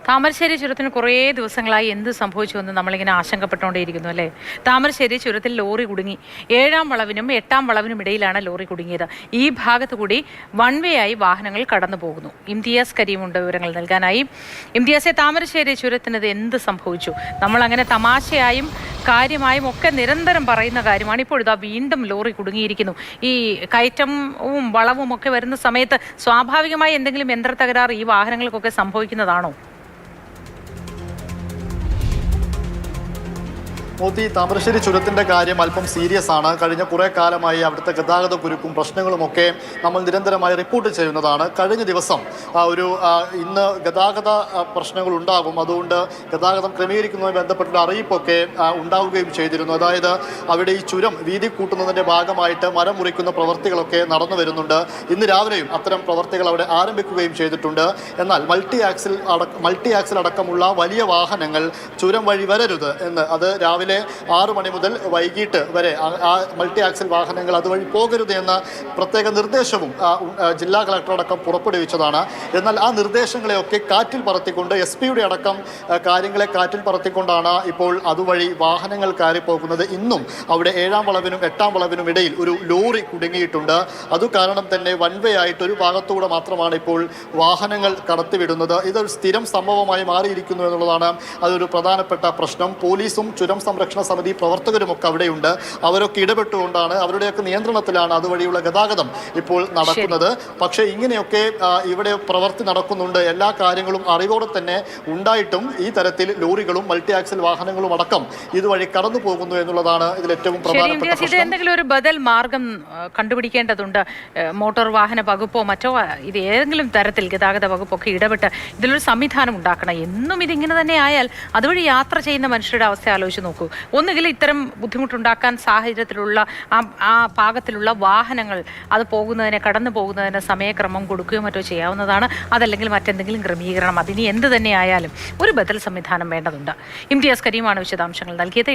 താമരശ്ശേരി ചുരത്തിന് കുറേ ദിവസങ്ങളായി എന്ത് സംഭവിച്ചുവെന്ന് നമ്മളിങ്ങനെ ആശങ്കപ്പെട്ടുകൊണ്ടേയിരിക്കുന്നു അല്ലേ. താമരശ്ശേരി ചുരത്തിൽ ലോറി കുടുങ്ങി. 7-ാം വളവിനും 8-ാം വളവിനും ഇടയിലാണ് ലോറി കുടുങ്ങിയത്. ഈ ഭാഗത്തു കൂടി വൺ വേ ആയി വാഹനങ്ങൾ കടന്നു പോകുന്നു. ഇംതിയാസ് കരീമുണ്ട് വിവരങ്ങൾ നൽകാനായി. ഇംതിയാസെ, താമരശ്ശേരി ചുരത്തിന് എന്ത് സംഭവിച്ചു? നമ്മൾ അങ്ങനെ തമാശയായും കാര്യമായും ഒക്കെ നിരന്തരം പറയുന്ന കാര്യമാണ്. ഇപ്പോഴിതാ വീണ്ടും ലോറി കുടുങ്ങിയിരിക്കുന്നു. ഈ കയറ്റവും വളവും ഒക്കെ വരുന്ന സമയത്ത് സ്വാഭാവികമായി എന്തെങ്കിലും യന്ത്ര തകരാറ് ഈ വാഹനങ്ങൾക്കൊക്കെ സംഭവിക്കുന്നതാണോ? മോദി, താമരശ്ശേരി ചുരത്തിൻ്റെ കാര്യം അല്പം സീരിയസ് ആണ്. കഴിഞ്ഞ കുറേ കാലമായി അവിടുത്തെ ഗതാഗത കുരുക്കും പ്രശ്നങ്ങളുമൊക്കെ നമ്മൾ നിരന്തരമായി റിപ്പോർട്ട് ചെയ്യുന്നതാണ്. കഴിഞ്ഞ ദിവസം ഇന്ന് ഗതാഗത പ്രശ്നങ്ങൾ ഉണ്ടാകും, അതുകൊണ്ട് ഗതാഗതം ക്രമീകരിക്കുന്നതുമായി ബന്ധപ്പെട്ടുള്ള അറിയിപ്പൊക്കെ ഉണ്ടാവുകയും ചെയ്തിരുന്നു. അതായത് അവിടെ ഈ ചുരം വീതി കൂട്ടുന്നതിൻ്റെ ഭാഗമായിട്ട് മരം മുറിക്കുന്ന പ്രവൃത്തികളൊക്കെ നടന്നു വരുന്നുണ്ട്. ഇന്ന് രാവിലെയും അത്തരം പ്രവൃത്തികൾ അവിടെ ആരംഭിക്കുകയും ചെയ്തിട്ടുണ്ട്. എന്നാൽ മൾട്ടി ആക്സിൽ അടക്കമുള്ള വലിയ വാഹനങ്ങൾ ചുരം വഴി വരരുത് എന്ന്, അത് രാവിലെ 6 മണി മുതൽ വൈകിട്ട് വരെ ആ മൾട്ടി ആക്സിൽ വാഹനങ്ങൾ അതുവഴി പോകരുത് എന്ന പ്രത്യേക നിർദ്ദേശവും ജില്ലാ കളക്ടർ അടക്കം പുറപ്പെടുവിച്ചതാണ്. എന്നാൽ ആ നിർദ്ദേശങ്ങളെയൊക്കെ കാറ്റിൽ പറത്തിക്കൊണ്ട് SP-യുടെ അടക്കം കാര്യങ്ങളെ കാറ്റിൽ പറത്തിക്കൊണ്ടാണ് ഇപ്പോൾ അതുവഴി വാഹനങ്ങൾ കയറിപ്പോകുന്നത്. ഇന്നും അവിടെ 7-ാം വളവിനും 8-ാം വളവിനും ഇടയിൽ ഒരു ലോറി കുടുങ്ങിയിട്ടുണ്ട്. അതു കാരണം തന്നെ വൺ വേ ആയിട്ട് ഒരു ഭാഗത്തൂടെ മാത്രമാണ് ഇപ്പോൾ വാഹനങ്ങൾ കടത്തിവിടുന്നത്. ഇതൊരു സ്ഥിരം സംഭവമായി മാറിയിരിക്കുന്നു എന്നുള്ളതാണ് അതൊരു പ്രധാനപ്പെട്ട പ്രശ്നം. പോലീസും ചുരം സംരക്ഷണ സമിതി പ്രവർത്തകരുമൊക്കെ അവിടെയുണ്ട്. അവരൊക്കെ ഇടപെട്ടുകൊണ്ടാണ്, അവരുടെയൊക്കെ നിയന്ത്രണത്തിലാണ് അതുവഴിയുള്ള ഗതാഗതം ഇപ്പോൾ നടക്കുന്നത്. പക്ഷേ ഇങ്ങനെയൊക്കെ ഇവിടെ പ്രവൃത്തി നടക്കുന്നുണ്ട്, എല്ലാ കാര്യങ്ങളും അറിവോടെ തന്നെ ഉണ്ടായിട്ടും ഈ തരത്തിൽ ലോറികളും മൾട്ടി ആക്സിൽ വാഹനങ്ങളും അടക്കം ഇതുവഴി കടന്നു പോകുന്നു എന്നുള്ളതാണ് ഇതിൽ ഏറ്റവും പ്രധാനപ്പെട്ട പ്രശ്നം. എന്തെങ്കിലും ഒരു ബദൽ മാർഗം കണ്ടുപിടിക്കേണ്ടതുണ്ട്. മോട്ടോർ വാഹന വകുപ്പോ മറ്റോ ഇത് ഏതെങ്കിലും തരത്തിൽ ഗതാഗത വകുപ്പൊക്കെ ഇടപെട്ട് ഇതിലൊരു സംവിധാനം ഉണ്ടാക്കണം. എന്നും ഇതിങ്ങനെ തന്നെ ആയാൽ അതുവഴി യാത്ര ചെയ്യുന്ന മനുഷ്യരുടെ അവസ്ഥ ആലോചിച്ച് നോക്കൂ. ഒന്നുകിൽ ഇത്തരം ബുദ്ധിമുട്ടുണ്ടാക്കാൻ സാഹചര്യത്തിലുള്ള ആ പാകത്തിലുള്ള വാഹനങ്ങൾ അത് കടന്നു പോകുന്നതിന് സമയക്രമം കൊടുക്കുകയോ മറ്റോ ചെയ്യാവുന്നതാണ്. അതല്ലെങ്കിൽ മറ്റെന്തെങ്കിലും ക്രമീകരണം, അതിനി എന്ത് തന്നെ ആയാലും ഒരു ബദൽ സംവിധാനം വേണ്ടതുണ്ട്. ഇംതിയാസ് കരീമാണ് വിശദാംശങ്ങൾ നൽകിയത്.